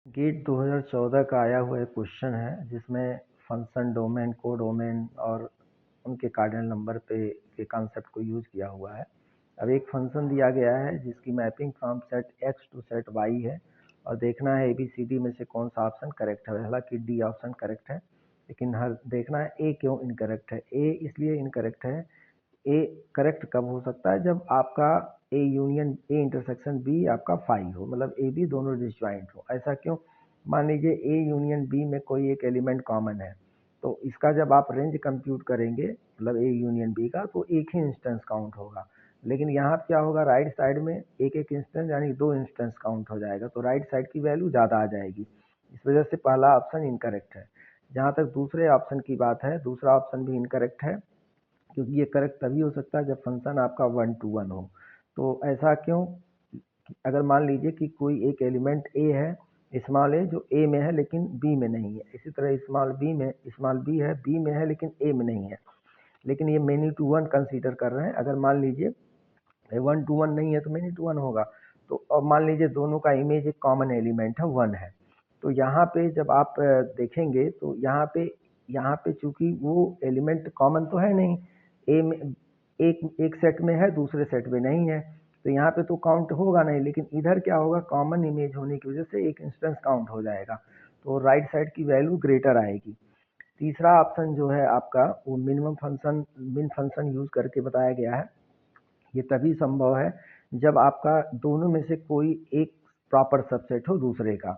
Gate 2014 का आया हुआ एक क्वेश्चन है जिसमें फंक्शन डोमेन कोडोमेन और उनके कार्डिनल नंबर पे के कॉन्सेप्ट को यूज किया हुआ है। अब एक फंक्शन दिया गया है जिसकी mapping from set x to set y है और देखना है ABCD में से कौन सा ऑप्शन करेक्ट है। हालांकि डी ऑप्शन करेक्ट है, लेकिन हर देखना है ए क्यों इनकरेक्ट है। ए इसलिए इनकरेक्ट है, ए करेक्ट कब हो सकता है जब आपका A union A intersection B आपका फाई हो, मतलब ए बी दोनों डिसजॉइंट हो। ऐसा क्यों? मान लीजिए ए यूनियन बी में कोई एक एलिमेंट कॉमन है, तो इसका जब आप रेंज कंप्यूट करेंगे मतलब ए यूनियन बी का, तो एक ही इंस्टेंस काउंट होगा। लेकिन यहाँ क्या होगा, राइट साइड में एक एक इंस्टेंस यानी दो इंस्टेंस काउंट हो जाएगा, तो राइट साइड की वैल्यू ज़्यादा आ जाएगी। इस वजह से पहला ऑप्शन इनकरेक्ट है। जहाँ तक दूसरे ऑप्शन की बात है, दूसरा ऑप्शन भी इनकरेक्ट है, क्योंकि ये करेक्ट तभी हो सकता है जब फंक्शन आपका 1 to 1 हो। तो ऐसा क्यों? अगर मान लीजिए कि कोई एक एलिमेंट ए है, स्मॉल ए, जो ए में है लेकिन बी में नहीं है। इसी तरह स्मॉल बी है, बी में है लेकिन ए में नहीं है, लेकिन ये मेनी टू वन कंसीडर कर रहे हैं। अगर मान लीजिए 1 to 1 नहीं है तो मेनी टू वन होगा। तो अब मान लीजिए दोनों का इमेज एक कॉमन एलिमेंट है, 1 है। तो यहाँ पे जब आप देखेंगे तो यहाँ पे चूंकि वो एलिमेंट कॉमन तो है नहीं, ए में एक एक सेट में है, दूसरे सेट में नहीं है, तो यहाँ पे तो काउंट होगा नहीं। लेकिन इधर क्या होगा, कॉमन इमेज होने की वजह से एक इंस्टेंस काउंट हो जाएगा, तो राइट साइड की वैल्यू ग्रेटर आएगी। तीसरा ऑप्शन जो है आपका, वो मिन फंक्शन यूज करके बताया गया है। ये तभी संभव है जब आपका दोनों में से कोई एक प्रॉपर सबसेट हो दूसरे का।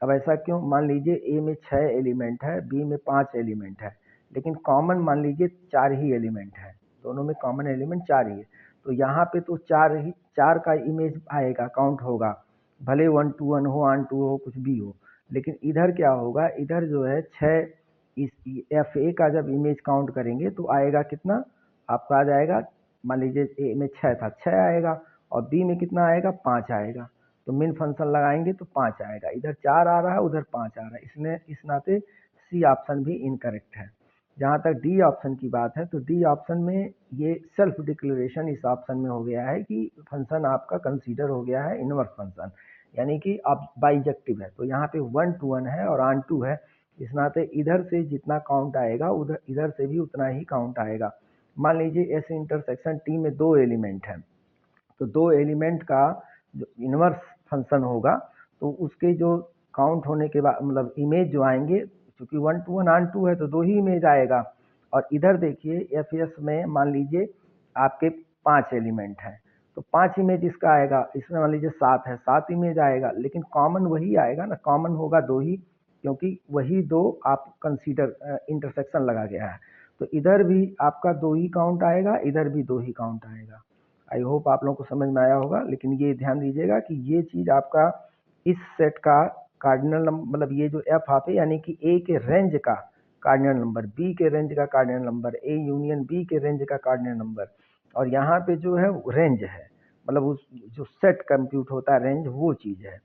अब ऐसा क्यों? मान लीजिए ए में 6 एलिमेंट है, बी में 5 एलिमेंट है, लेकिन कॉमन मान लीजिए 4 ही एलिमेंट है, दोनों में कॉमन एलिमेंट 4 ही है। तो यहाँ पे तो 4 का इमेज आएगा, काउंट होगा, भले 1 to 1 हो, ऑन टू हो, कुछ भी हो। लेकिन इधर क्या होगा, इधर जो है 6, इस एफ ए का जब इमेज काउंट करेंगे तो आएगा कितना, आपका आ जाएगा, मान लीजिए ए में 6 था, 6 आएगा, और बी में कितना आएगा, 5 आएगा। तो मिन फंक्शन लगाएंगे तो 5 आएगा, इधर 4 आ रहा है, उधर 5 आ रहा है, इसने इस नाते सी ऑप्शन भी इनकरेक्ट है। जहाँ तक डी ऑप्शन की बात है, तो डी ऑप्शन में ये सेल्फ डिक्लेरेशन इस ऑप्शन में हो गया है कि फंक्शन आपका कंसीडर हो गया है इनवर्स फंक्शन, यानी कि आप बाइजेक्टिव है। तो यहाँ पे 1 to 1 है और ऑन टू है, इस नाते इधर से जितना काउंट आएगा उधर इधर से भी उतना ही काउंट आएगा। मान लीजिए एस इंटरसेक्शन टी में 2 एलिमेंट हैं, तो 2 एलिमेंट का जो इनवर्स फंक्शन होगा, तो उसके जो काउंट होने के बाद मतलब इमेज जो आएंगे, चूंकि 1 to 1 ऑन टू है तो 2 ही इमेज आएगा। और इधर देखिए एफ एस में मान लीजिए आपके 5 एलिमेंट हैं, तो 5 इमेज इसका आएगा, इसमें मान लीजिए 7 है, 7 इमेज आएगा, लेकिन कॉमन वही आएगा ना, कॉमन होगा 2 ही, क्योंकि वही 2 आप कंसीडर इंटरसेक्शन लगा गया है। तो इधर भी आपका 2 ही काउंट आएगा, इधर भी 2 ही काउंट आएगा। आई होप आप लोगों को समझ में आया होगा। लेकिन ये ध्यान दीजिएगा कि ये चीज़ आपका इस सेट का कार्डिनल नंबर, मतलब ये जो एफ आप है, यानी कि ए के रेंज का कार्डिनल नंबर, बी के रेंज का cardinal number, A union B के रेंज का कार्डिनल नंबर, और यहाँ पे जो है रेंज है, मतलब उस जो सेट कंप्यूट होता है रेंज, वो चीज़ है।